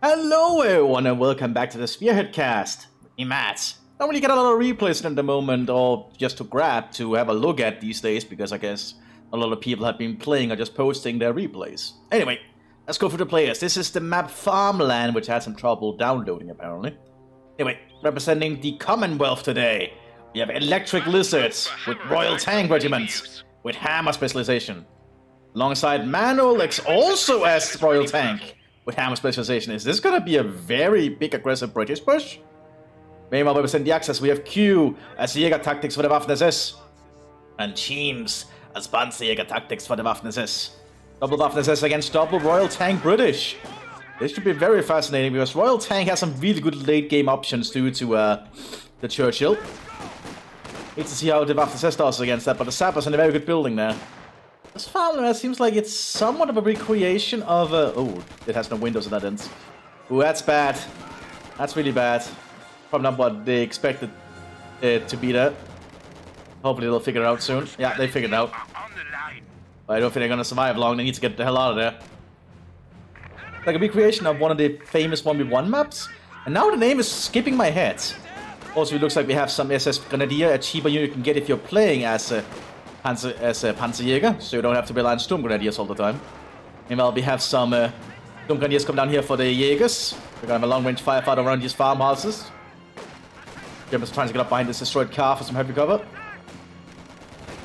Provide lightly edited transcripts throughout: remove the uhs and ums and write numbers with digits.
Hello everyone and welcome back to the Spearhead cast. Me Matt. Don't really get a lot of replays at the moment or just to grab to have a look at these days because I guess a lot of people have been playing or just posting their replays. Anyway, let's go through the players. This is the map Farmland, which had some trouble downloading apparently. Anyway, representing the Commonwealth today, we have Electric Lizards with Royal Tank Regiments with Hammer Specialization. Alongside Manolix also as Royal Tank with Hammer Specialization. Is this gonna be a very big aggressive British push? Meanwhile, representing the Axis, we have Q as Jäger Tactics for the Waffen-SS. And Teams as Panzerjäger Tactics for the Waffen-SS. Double Waffen-SS against double Royal Tank British. This should be very fascinating because Royal Tank has some really good late game options due to the Churchill. Need to see how the Waffen-SS does against that, but the Sappers in a very good building there. This Farmland seems like it's somewhat of a recreation of oh, it has no windows in that end. Ooh, that's bad. That's really bad. Probably not what they expected it to be there. Hopefully they'll figure it out soon. Yeah, they figured it out. But I don't think they're gonna survive long. They need to get the hell out of there. Like a recreation of one of the famous 1v1 maps. And now the name is skipping my head. Also, it looks like we have some SS Grenadier, a cheaper unit you can get if you're playing as a Panzerjäger, so you don't have to rely on Sturm Grenadiers all the time. Meanwhile, we have some Sturm Grenadiers come down here for the Jägers. We're gonna have a long-range firefight around these farmhouses. Germans are trying to get up behind this destroyed car for some heavy cover.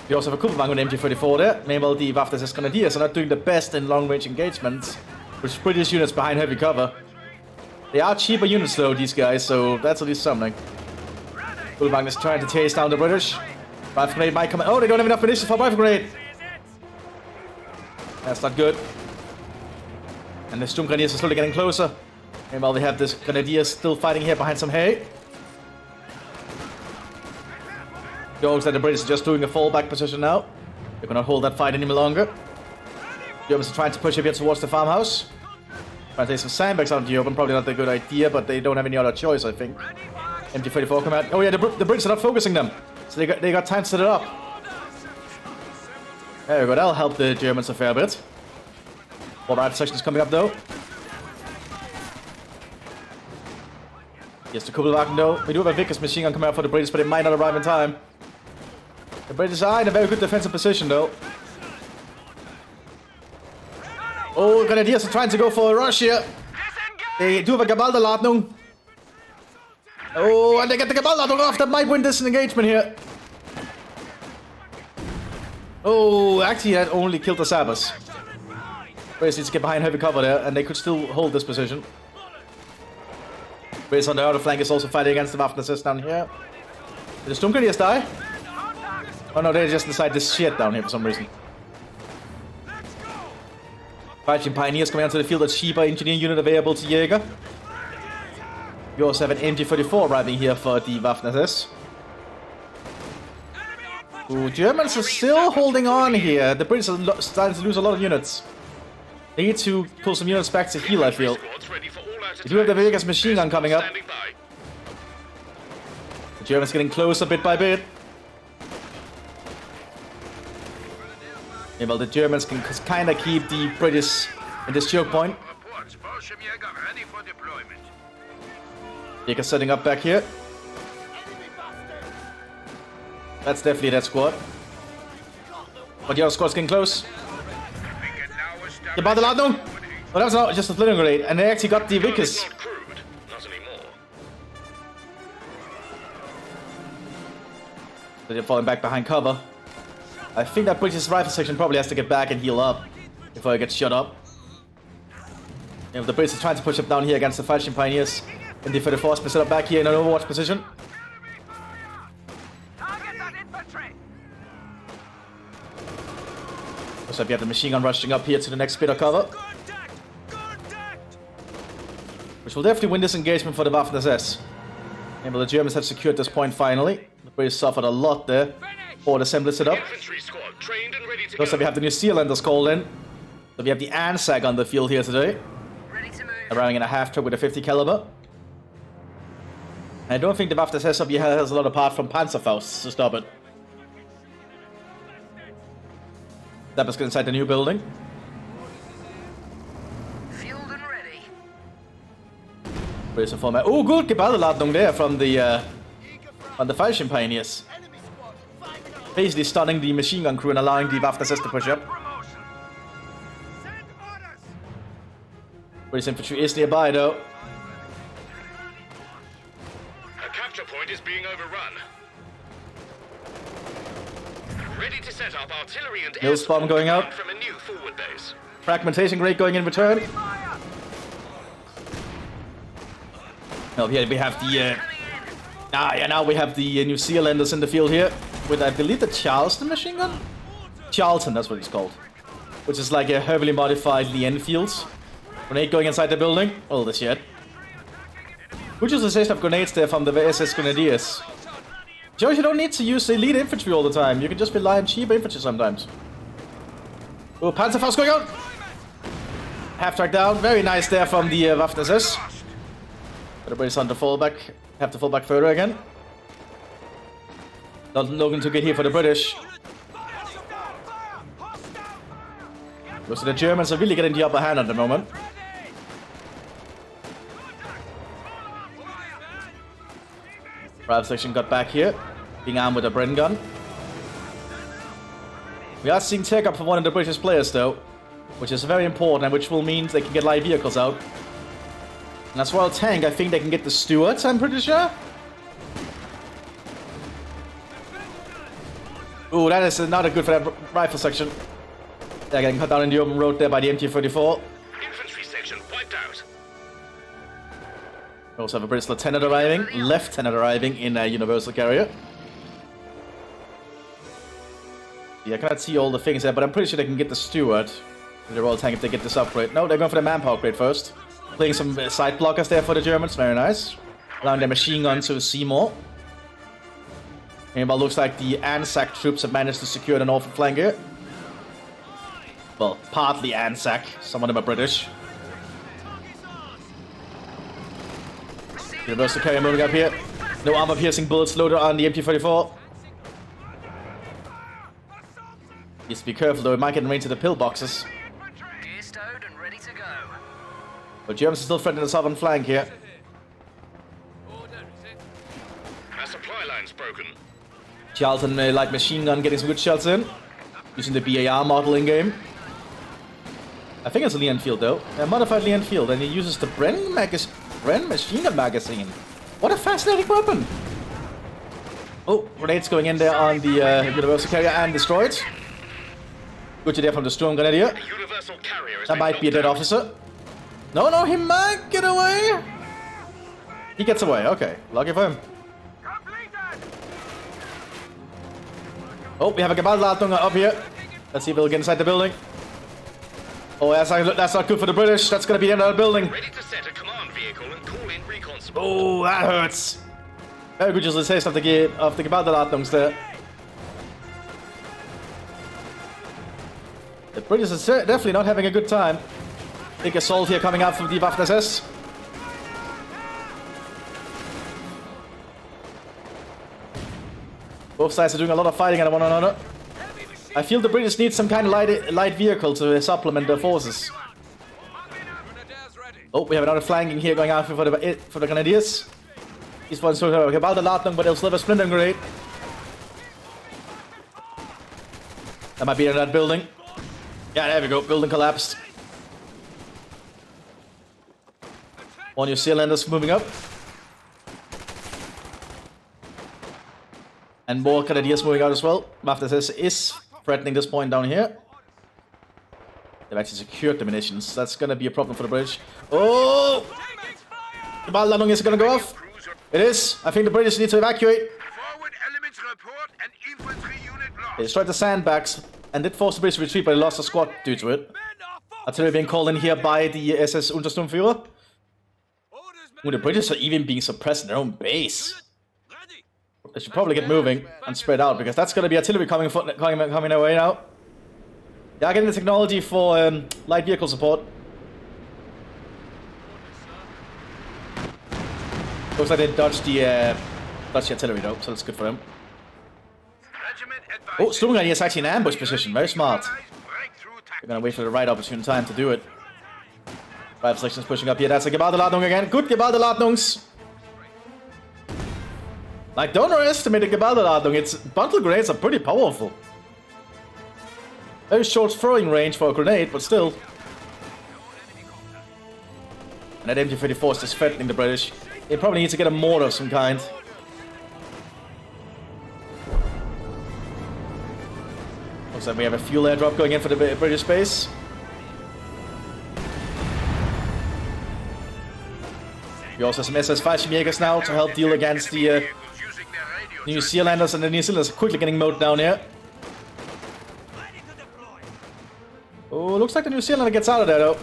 We also have a Kupferwagen with MG34 there. Meanwhile, the Waffen-SS Grenadiers are not doing the best in long-range engagements, with British units behind heavy cover. They are cheaper units though, these guys, so that's at least something. Kupferwagen is trying to chase down the British. Rifle grenade might come in. Oh, they don't have enough munitions for a rifle grenade. That's not good. And the Sturm Grenadiers are slowly getting closer. Meanwhile, we have this Grenadiers still fighting here behind some hay. Goes that the British are just doing a fallback position now. They cannot hold that fight any longer. Germans are trying to push a bit towards the farmhouse. Trying to take some sandbags out of the open. Probably not a good idea, but they don't have any other choice, I think. MG34 come out. Oh yeah, the Brits are not focusing them. So they got time to set it up. There we go, that'll help the Germans a fair bit. More right sections coming up though. Yes, the Kupferwagen though. We do have a Vickers machine gun coming out for the British, but it might not arrive in time. The British are in a very good defensive position though. Oh, Grenadiers are trying to go for a rush here. They do have a Gabalderladung. Oh, and they get the Gabalderladung off. That might win this engagement here. Oh, actually that only killed the Sappers. British needs to get behind heavy cover there, and they could still hold this position. British on the other flank is also fighting against the Waffen-SS down here. Did the Sturm Grenadiers die? Oh no, they just decided this shit down here for some reason. Fighting Pioneers coming onto the field, a cheaper engineer unit available to Jäger. We also have an MG34 arriving here for the Waffen-SS. Ooh, Germans are still holding on here. The British are starting to lose a lot of units. They need to pull some units back to heal, I feel. We do have the biggest machine gun coming up. The Germans getting closer bit by bit. Yeah, well, the Germans can kind of keep the British in this choke point. Jäger setting up back here. That's definitely that squad. But the other squad's getting close. Gabalderladung! Oh, that was not just a flintlock grenade, and they actually got the Vickers. So they're falling back behind cover. I think that British rifle section probably has to get back and heal up before it gets shot up. You know, the British are trying to push up down here against the Fighting Pioneers. And the 34's been set up back here in an overwatch position. Looks like we have the machine gun rushing up here to the next bit of cover. Which will definitely win this engagement for the Waffen-SS. And the Germans have secured this point finally. The British suffered a lot there. Forward assembly set up. Looks like we have the New Zealanders called in. So we have the ANZAC on the field here today. Arriving in a half truck with a 50 caliber. I don't think the Waffen-SS up here has a lot apart from Panzerfaust to stop it. That was inside the new building. Fueled and ready. British in format. Oh, good Gebalderladung there from the Fallschirm Pioneers. Basically stunning the machine gun crew and allowing the Waffen-SS to push up. British infantry is nearby though. A capture point is being overrun. Ready to set up artillery and air Bomb going out. from a new forward base. Fragmentation rate going in return. Now here we have the now we have the New Zealanders in the field here with, I believe, the Charleston machine gun. Charlton, that's what it's called, which is like a heavily modified Lee Enfields. Grenade going inside the building. All this shit. Good utilization of grenades there from the SS Grenadiers. Joe, you don't need to use elite infantry all the time. You can just rely on cheap infantry sometimes. Oh, Panzerfaust going out. Half track down. Very nice there from the Waffen-SS. Everybody's on the fallback. Have to fall back further again. Not looking too good here for the British. Most of the Germans are really getting the upper hand at the moment. Private section got back here, being armed with a Bren gun. We are seeing take up for one of the British players though, which is very important and which will mean they can get light vehicles out. And as well tank, I think they can get the Stuarts, I'm pretty sure. Ooh, that is not good for that rifle section. They're getting cut down in the open road there by the MT-34. Infantry section wiped out. We also have a British lieutenant arriving in a universal carrier. Yeah, I cannot see all the things there, but I'm pretty sure they can get the Stuart with the Royal Tank if they get this upgrade. No, they're going for the manpower upgrade first. Playing some side blockers there for the Germans, very nice. Allowing their machine gun to see more. Meanwhile, looks like the ANZAC troops have managed to secure the northern flank here. Well, partly ANZAC, some of them are British. Universal carrier moving up here. No armor-piercing bullets loaded on the MT-34. Needs to be careful though, it might get in range of the pillboxes. But Germans are still threatening the southern flank here. Our supply line's broken. Charlton light machine gun getting some good shots in. Using the BAR model in game. I think it's a Lee Enfield though. A modified Lee Enfield, and he uses the Bren machine gun magazine. What a fascinating weapon! Oh, grenades going in there on the universal carrier and destroyed. Good idea from the Storm Grenadier. That might be a dead officer. No, he might get away. He gets away, okay. Lucky for him. Oh, we have a Gebalderladung up here. Let's see if we'll get inside the building. Oh, that's not good for the British. That's going to be in the building. Ready to set a command vehicle and call in recon support. Oh, that hurts. Very good utilization of the Gebalderladungs there. The British are definitely not having a good time. Big assault here coming out from the Waffen-SS. Both sides are doing a lot of fighting at one another. I feel the British need some kind of light vehicle to supplement their forces. Oh, we have another flanking here going out for the Grenadiers. These ones don't have a Gebalderladung, but they'll still have a Splinter Grenade. That might be in that building. Yeah, there we go. Building collapsed. One New Zealanders moving up. And more Grenadiers moving out as well. Mthis is threatening this point down here. They've actually secured the munitions. That's going to be a problem for the British. Oh! The Gebalderladung is going to go off. It is. I think the British need to evacuate. They destroyed the sandbags and did force the British retreat, but they lost a squad due to it. Artillery being called in here by the SS Untersturmführer. Ooh, the British are even being suppressed in their own base. They should probably get moving and spread out, because that's going to be artillery coming our way now. They are getting the technology for light vehicle support. Looks like they dodged the artillery though, so that's good for them. Oh, Storm Grenadier is actually in ambush position. Very smart. They're going to wait for the right opportune time to do it. 5 sections pushing up here. That's a Gebaldeladung again. Good Gebaldeladungs. Like, don't underestimate the Gebaldeladung. Its bundle grenades are pretty powerful. Very short throwing range for a grenade, but still. And that MT-34 is just threatening the British. They probably need to get a mortar of some kind. Looks like we have a fuel airdrop going in for the British base. We also have some SS Fallschirmjägers now to help deal against the New Zealanders, and the New Zealanders are quickly getting mowed down here. Oh, looks like the New Zealander gets out of there though.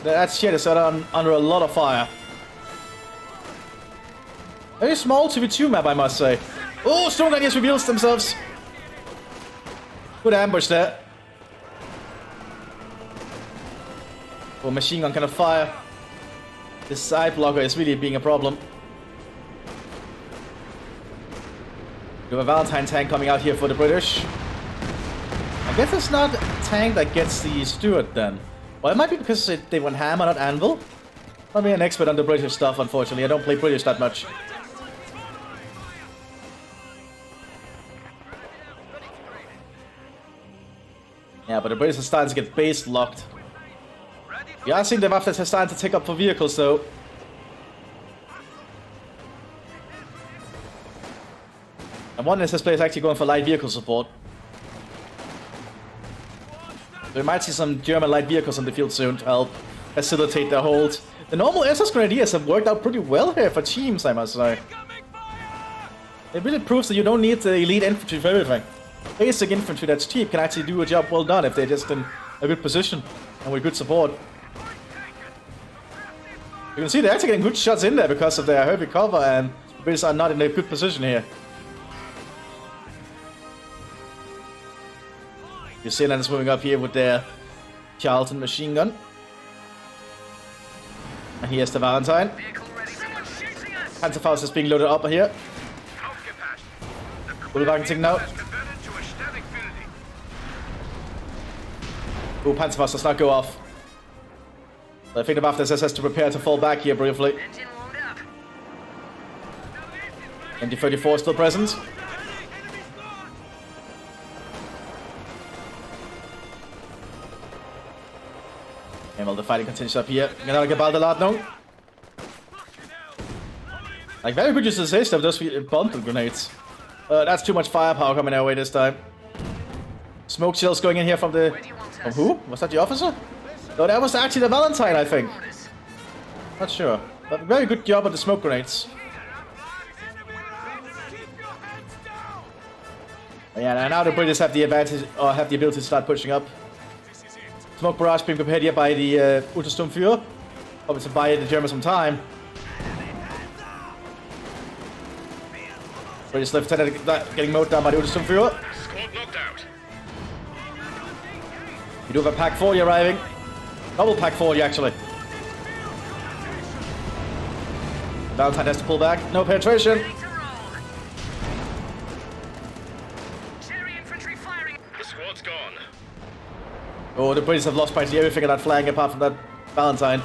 That shit is under a lot of fire. Very small 2v2 map, I must say. Oh, Storm Guardians reveals themselves. Good ambush there. Oh, machine gun kind of fire. This side blocker is really being a problem. We have a Valentine tank coming out here for the British. I guess it's not a tank that gets the Stuart then. Well, it might be because they went hammer, not anvil. Not being an expert on the British stuff, unfortunately. I don't play British that much. Yeah, but the British are starting to get base locked. We are seeing the Mthis are starting to take up for vehicles, though. And one SS player is actually going for light vehicle support. We might see some German light vehicles on the field soon to help facilitate their hold. The normal SS Grenadiers have worked out pretty well here for teams, I must say. It really proves that you don't need the elite infantry for everything. Basic infantry that's cheap can actually do a job well done if they're just in a good position and with good support. You can see they're actually getting good shots in there because of their heavy cover, and the British are not in a good position here. New Zealand is moving up here with their Charlton machine gun. And here's the Valentine. Panzerfaust is being loaded up here. Bullwagen now. Oh, Panzerfaust does not go off. So I think the Mthis has to prepare to fall back here briefly. MT-34 still present. And well, the fighting continues up here. Another Gebaldeladung. Like, very good use of this of those bundle grenades. That's too much firepower coming our way this time. Smoke shells going in here from the... From who? Was that the officer? No, that was actually the Valentine, I think. Not sure. But very good job on the smoke grenades. But yeah, now the British have the advantage, or have the ability to start pushing up. Smoke barrage being prepared here by the Untersturmführer. Probably to buy the Germans some time. British lieutenant getting mowed down by the Untersturmführer. Squad knocked out. We do have a Pack 40 arriving. Double Pack 40 actually. Valentine has to pull back. No penetration. The squad's gone. Oh, the British have lost practically everything on that flank apart from that Valentine.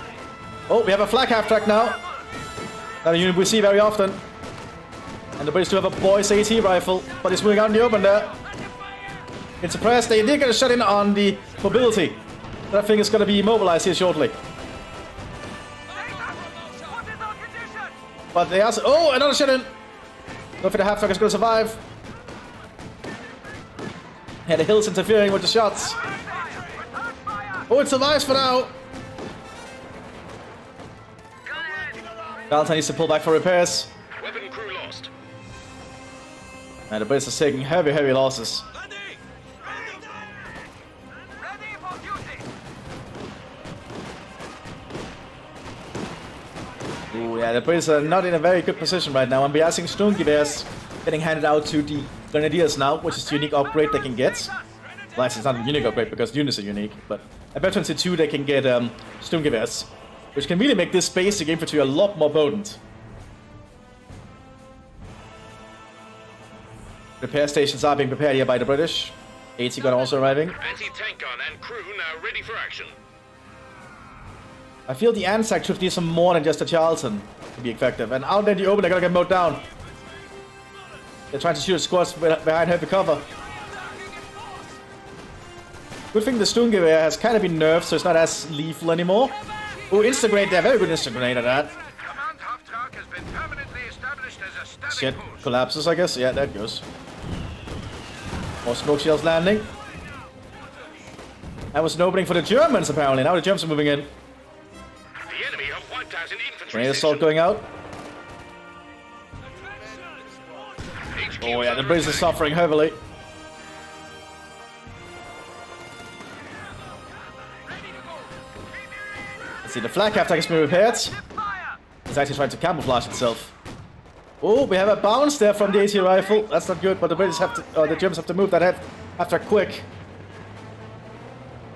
Oh, we have a flak half-track now. Not a unit we see very often. And the British do have a Boyce AT rifle, but it's moving out in the open there. It's suppressed. They did get a shot in on the mobility. That thing is going to be immobilized here shortly. But they also... Oh, another shot in. Don't think the half-track is going to survive. Yeah, the hill's interfering with the shots. Oh, it survives for now. Valentine needs to pull back for repairs. Weapon crew lost. And the British is taking heavy losses. Ooh, yeah, the British are not in a very good position right now. And we are seeing Sturmgewehren getting handed out to the Grenadiers now, which is the unique upgrade they can get. Well, actually, it's not a unique upgrade because units are unique, but at Veterancy 2 they can get Sturmgewehren, which can really make this basic infantry a lot more potent. Repair stations are being prepared here by the British. AT gun also arriving. Anti-tank gun and crew now ready for action. I feel the ANZAC should do some more than just a Charlton to be effective. And out in the open, they're gonna get mowed down. They're trying to shoot squads behind heavy cover. Good thing the Sturmgewehr has kind of been nerfed, so it's not as lethal anymore. Oh, Instagrade, they're very good Instagrade at that. Shit, collapses, I guess. Yeah, that goes. More smoke shells landing. That was an opening for the Germans, apparently. Now the Germans are moving in. The enemy have wiped out an infantry Grenade assault going out. HQ Oh yeah, the British are suffering heavily. Let's see, the flag half tank has been repaired. It's actually trying to camouflage itself. Oh, we have a bounce there from the AT rifle. That's not good, but the British have to, the Germans have to move that after quick.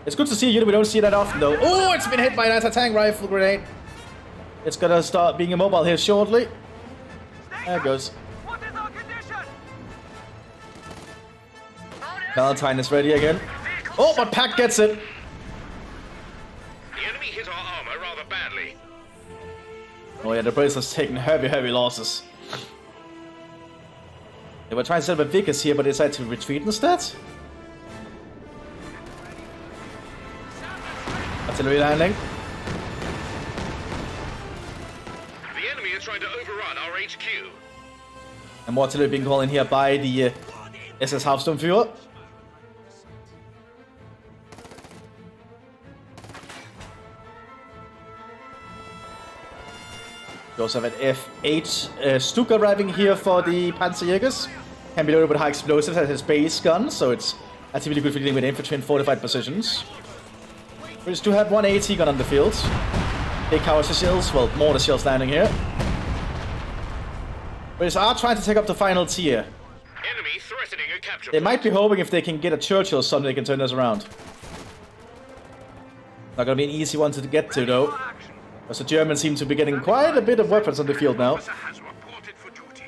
It's good to see a unit we don't see that often, though. Oh, it's been hit by an anti-tank rifle grenade. It's gonna start being immobile here shortly. There it goes. Valentine is ready again. Oh, but Pack gets it. The enemy hit our armor rather badly. Oh yeah, the British have taken heavy losses. They were trying to set up a Vickers here, but they decided to retreat instead. Artillery landing. The enemy are trying to overrun our HQ. And more artillery being called in here by the SS Hauptsturmführer. We also have an F8 Stuka arriving here for the Panzerjägers. Can be loaded with high explosives as his base gun, so it's actually really good for dealing with infantry in fortified positions. We just do have one AT gun on the field. Big howitzer shells, well, mortar shells landing here. British are trying to take up the final tier. Enemy threatening a capture They point. might be hoping if they can get a Churchill or something, they can turn this around. Not gonna be an easy one to get to, though. Because the Germans seem to be getting quite a bit of weapons on the field now. Has reported for duty.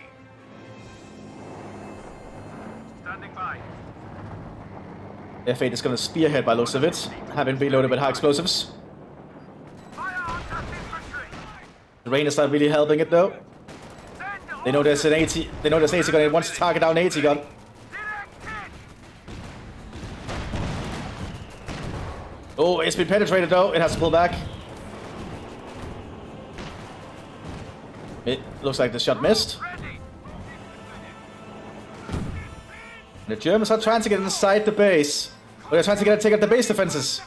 F8 is gonna spearhead by looks of it, having been loaded with high explosives. The rain is not really helping it, though. They know there's an AT. They know there's an AT gun. It wants to target down an AT gun. Oh, it's been penetrated though. It has to pull back. It looks like the shot missed. The Germans are trying to get inside the base. They're trying to take out the base defenses.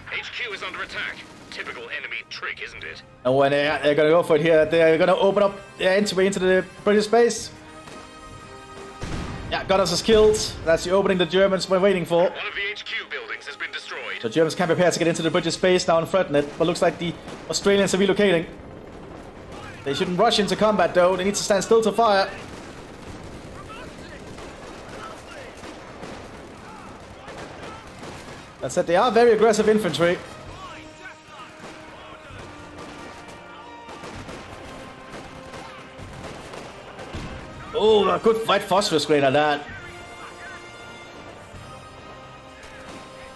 HQ is under attack. Typical enemy trick, isn't it? And when they're gonna go for it here, they're gonna open up their entry into the British base. Yeah, Gunners is killed. That's the opening the Germans were waiting for. One of the HQ buildings has been destroyed. The Germans can't prepare to get into the British base now and threaten it, but looks like the Australians are relocating. They shouldn't rush into combat though, they need to stand still to fire. That said, they are very aggressive infantry. Oh, a good fight phosphorus grenade on that.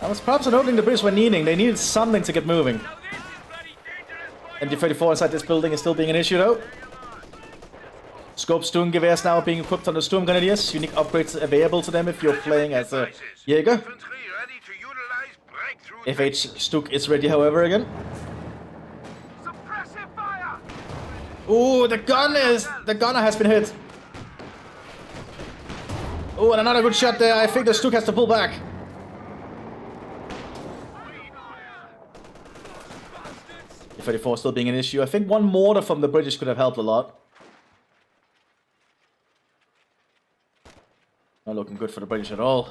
That was perhaps an opening the British were needing. They needed something to get moving. MD-34 inside this building is still being an issue though. Scope Sturmgewehrs now being equipped on the Sturm Grenadiers. Unique upgrades available to them if you're playing as a Jäger. F8 Stuk is ready, however, again. Oh, the gunner has been hit. Oh, and another good shot there. I think the Stuk has to pull back. F-34 still being an issue. I think one mortar from the British could have helped a lot. Not looking good for the British at all.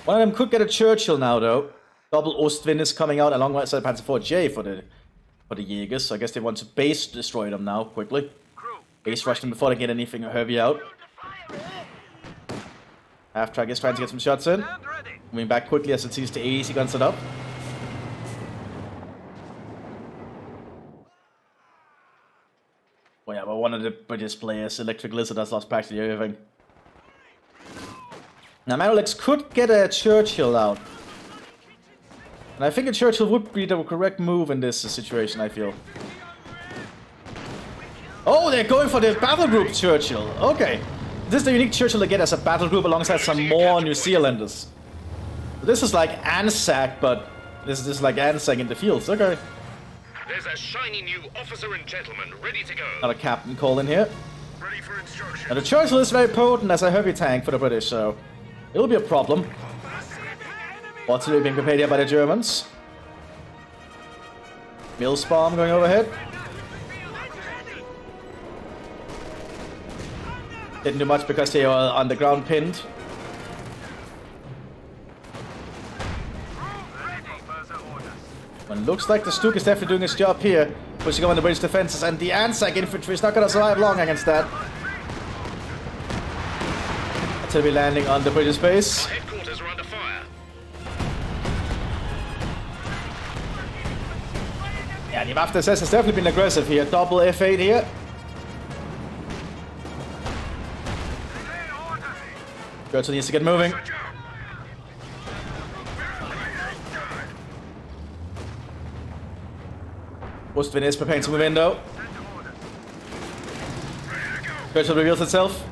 One of them could get a Churchill now, though. Double Ostwind is coming out alongside Panzer IV-J for the Jägers. So I guess they want to base destroy them now quickly. Base rush them before they get anything heavy out. Half-track is trying to get some shots in. Moving back quickly as it sees the AEC guns set up. Well, yeah, but one of the British players, Electric Lizard, has lost practically everything. Now, Marolex could get a Churchill out. And I think a Churchill would be the correct move in this situation, I feel. Oh, they're going for the battle group Churchill. Okay. This is the unique Churchill to get as a battle group alongside some more New Zealanders. This is like ANZAC, but this is like ANZAC in the fields. Okay. There's a shiny new officer and gentleman ready to go. Another captain call in here. Ready for instruction. Now the Churchill is very potent as a heavy tank for the British, so it'll be a problem. What's really being prepared here by the Germans? Millspawn going overhead. Didn't do much because they are on the ground pinned. And looks like the Stuk is definitely doing his job here, pushing on the British defenses, and the ANZAC infantry is not going to survive long against that. Until we landing on the British base. Our headquarters are under fire. Yeah, the Mthis has definitely been aggressive here. Double F8 here. Churchill needs to get moving. Ostwind is preparing to move in though. Churchill reveals itself.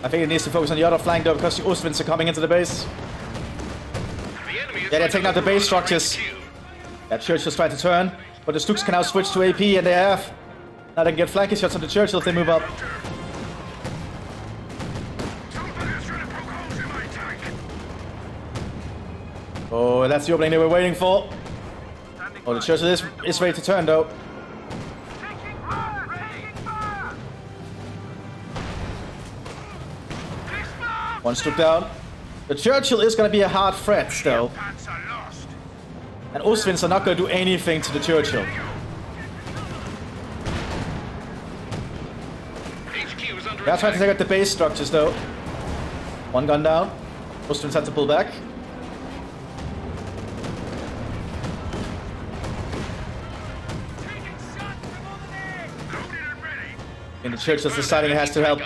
I think it needs to focus on the other flank though, because the Ostwinds are coming into the base. Yeah, they're taking out the base structures. Yeah, Churchill's trying to turn, but the Stuks can now switch to AP, and they have. Now they can get flanking shots on the Churchill if they move up. Oh, that's the opening they were waiting for. Oh, the Churchill is ready to turn though. One Stuk down. The Churchill is going to be a hard threat still. And Ostwinds are not going to do anything to the Churchill. They are trying to take out the base structures though. One gun down. Ostwinds had to pull back. And the Churchill's deciding it has to help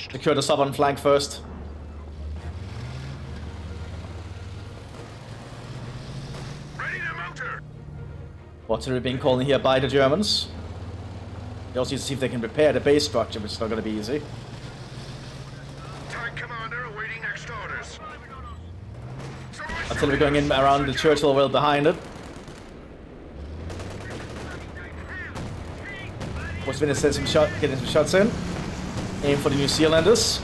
secure the southern flank first. Artillery being called in here by the Germans. They also need to see if they can repair the base structure, which is not going to be easy. Tank commander awaiting next orders. Artillery going in around the Churchill, well behind it. Ostwind is getting some shots in. Aim for the New Zealanders.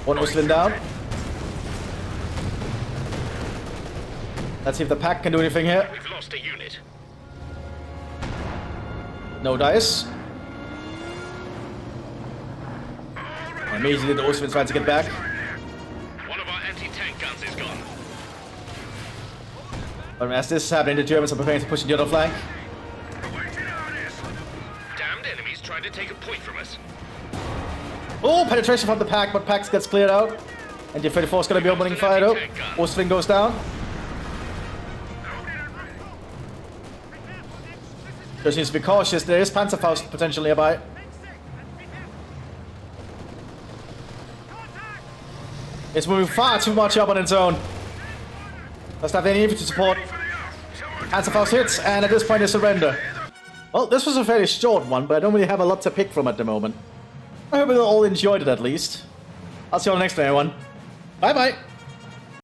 One Ostwind down. Let's see if the pack can do anything here. We've lost a unit. No dice. And immediately the Ostwind trying to get back. One of our anti-tank guns is gone. But as this is happening, the Germans are preparing to push in the other flank. Damned enemies trying to take a point from us. Oh, penetration from the pack, but pack gets cleared out. And the 34 is going to be opening fire though. Ostwind goes down. Just needs to be cautious. There is Panzerfaust potentially nearby. It's moving far too much up on its own. Doesn't have any infantry support. Panzerfaust hits, and at this point they surrender. Well, this was a fairly short one, but I don't really have a lot to pick from at the moment. I hope you all enjoyed it at least. I'll see you on the next one, everyone. Bye bye!